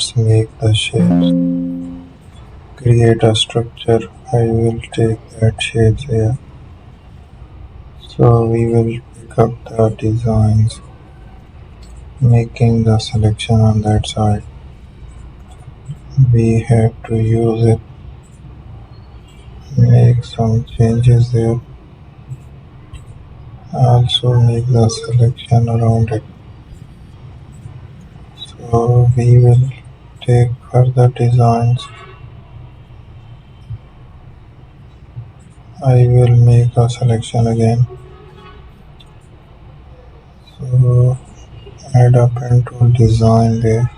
let's make the shapes. Create a structure. I will take that shapes here. So we will pick up the designs, making the selection on that side. We have to use it, make some changes there. Also make the selection around it. So we will take further designs. I will make a selection again. So add a pen tool design there.